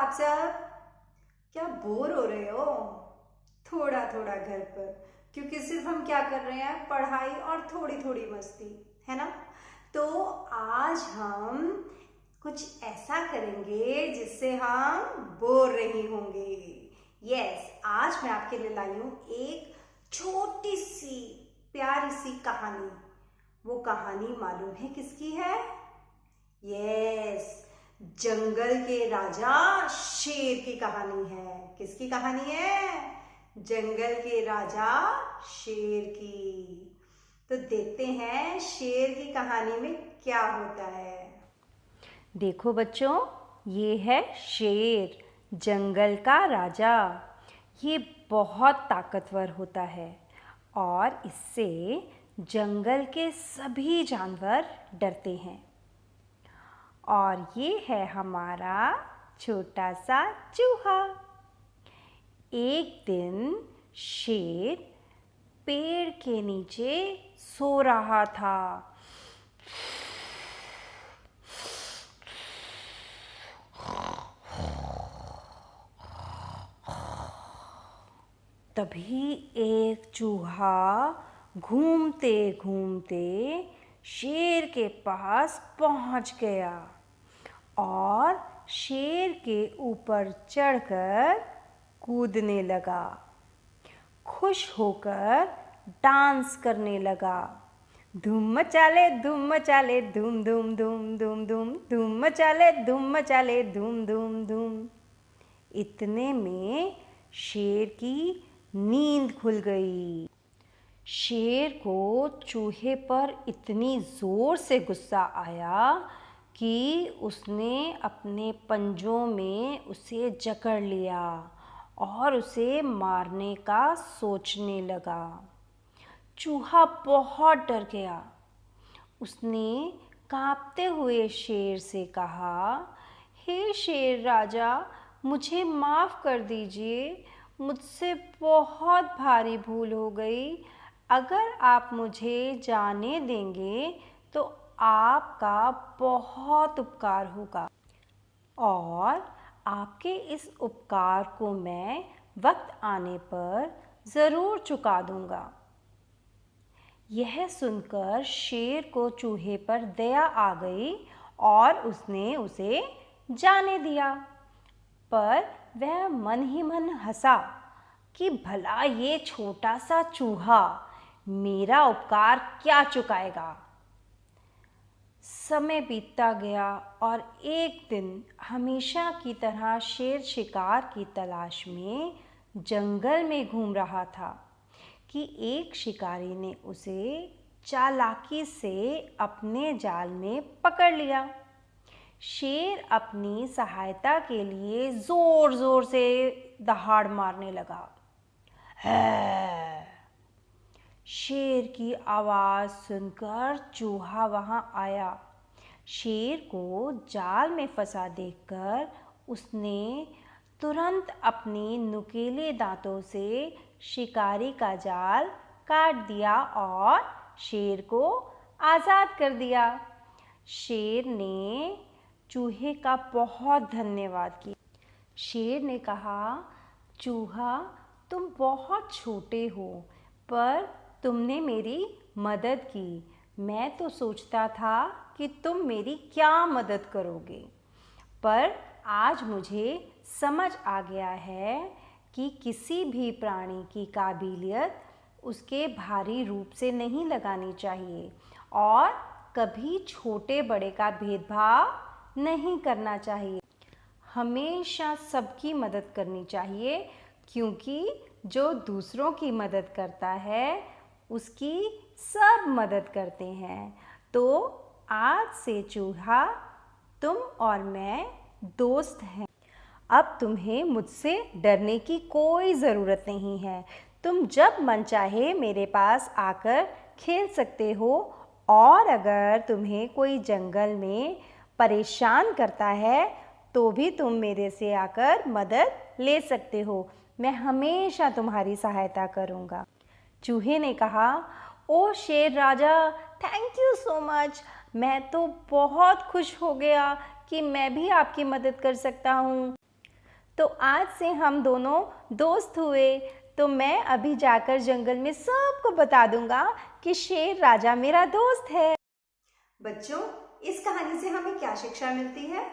आप सब? क्या बोर हो रहे हो? थोड़ा थोड़ा घर पर, क्योंकि सिर्फ हम क्या कर रहे हैं, पढ़ाई और थोड़ी थोड़ी मस्ती, है ना? तो आज हम कुछ ऐसा करेंगे जिससे हम बोर नहीं होंगे। यस, आज मैं आपके लिए लाई हूं एक छोटी सी प्यारी सी कहानी। वो कहानी मालूम है किसकी है? यस, जंगल के राजा शेर की कहानी है। किसकी कहानी है? जंगल के राजा शेर की। तो देखते हैं शेर की कहानी में क्या होता है। देखो बच्चों, ये है शेर, जंगल का राजा। ये बहुत ताकतवर होता है और इससे जंगल के सभी जानवर डरते हैं। और ये है हमारा छोटा सा चूहा। एक दिन शेर पेड़ के नीचे सो रहा था। तभी एक चूहा घूमते घूमते शेर के पास पहुंच गया और शेर के ऊपर चढ़कर कूदने लगा। खुश होकर डांस करने लगा। धूम मचाले धूम मचाले धूम धूम धूम धूम धूम धूम मचाले धूम धूम धूम। इतने में शेर की नींद खुल गई। शेर को चूहे पर इतनी जोर से गुस्सा आया कि उसने अपने पंजों में उसे जकड़ लिया और उसे मारने का सोचने लगा। चूहा बहुत डर गया। उसने कांपते हुए शेर से कहा, हे शेर राजा, मुझे माफ़ कर दीजिए, मुझसे बहुत भारी भूल हो गई। अगर आप मुझे जाने देंगे तो आपका बहुत उपकार होगा और आपके इस उपकार को मैं वक्त आने पर ज़रूर चुका दूंगा। यह सुनकर शेर को चूहे पर दया आ गई और उसने उसे जाने दिया। पर वह मन ही मन हंसा कि भला ये छोटा सा चूहा मेरा उपकार क्या चुकाएगा। समय बीतता गया और एक दिन हमेशा की तरह शेर शिकार की तलाश में जंगल में घूम रहा था कि एक शिकारी ने उसे चालाकी से अपने जाल में पकड़ लिया। शेर अपनी सहायता के लिए जोर जोर से दहाड़ मारने लगा। है! शेर की आवाज़ सुनकर चूहा वहां आया। शेर को जाल में फंसा देखकर उसने तुरंत अपने नुकीले दांतों से शिकारी का जाल काट दिया और शेर को आज़ाद कर दिया। शेर ने चूहे का बहुत धन्यवाद किया। शेर ने कहा, चूहा, तुम बहुत छोटे हो पर तुमने मेरी मदद की। मैं तो सोचता था कि तुम मेरी क्या मदद करोगे, पर आज मुझे समझ आ गया है कि किसी भी प्राणी की काबिलियत उसके भारी रूप से नहीं लगानी चाहिए और कभी छोटे बड़े का भेदभाव नहीं करना चाहिए। हमेशा सबकी मदद करनी चाहिए, क्योंकि जो दूसरों की मदद करता है उसकी सब मदद करते हैं। तो आज से चूहा, तुम और मैं दोस्त हैं। अब तुम्हें मुझसे डरने की कोई ज़रूरत नहीं है। तुम जब मन चाहे मेरे पास आकर खेल सकते हो और अगर तुम्हें कोई जंगल में परेशान करता है तो भी तुम मेरे से आकर मदद ले सकते हो। मैं हमेशा तुम्हारी सहायता करूँगा। चूहे ने कहा, ओ शेर राजा, थैंक यू सो मच। मैं तो बहुत खुश हो गया कि मैं भी आपकी मदद कर सकता हूँ। तो आज से हम दोनों दोस्त हुए। तो मैं अभी जाकर जंगल में सबको बता दूंगा कि शेर राजा मेरा दोस्त है। बच्चों, इस कहानी से हमें क्या शिक्षा मिलती है?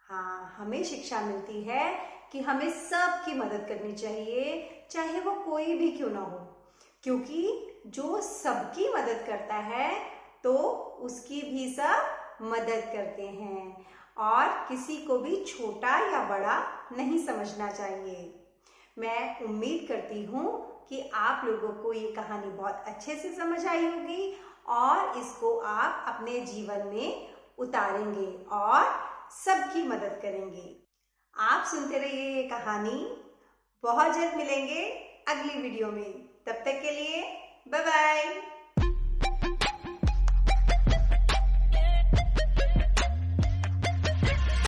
हाँ, हमें शिक्षा मिलती है कि हमें सबकी मदद करनी चाहिए, चाहे वो कोई भी क्यों ना हो, क्योंकि जो सबकी मदद करता है तो उसकी भी सब मदद करते हैं और किसी को भी छोटा या बड़ा नहीं समझना चाहिए। मैं उम्मीद करती हूँ कि आप लोगों को ये कहानी बहुत अच्छे से समझ आई होगी और इसको आप अपने जीवन में उतारेंगे और सबकी मदद करेंगे। आप सुनते रहिए ये कहानी। बहुत जल्द मिलेंगे अगली वीडियो में। तब तक के लिए बाय बाय।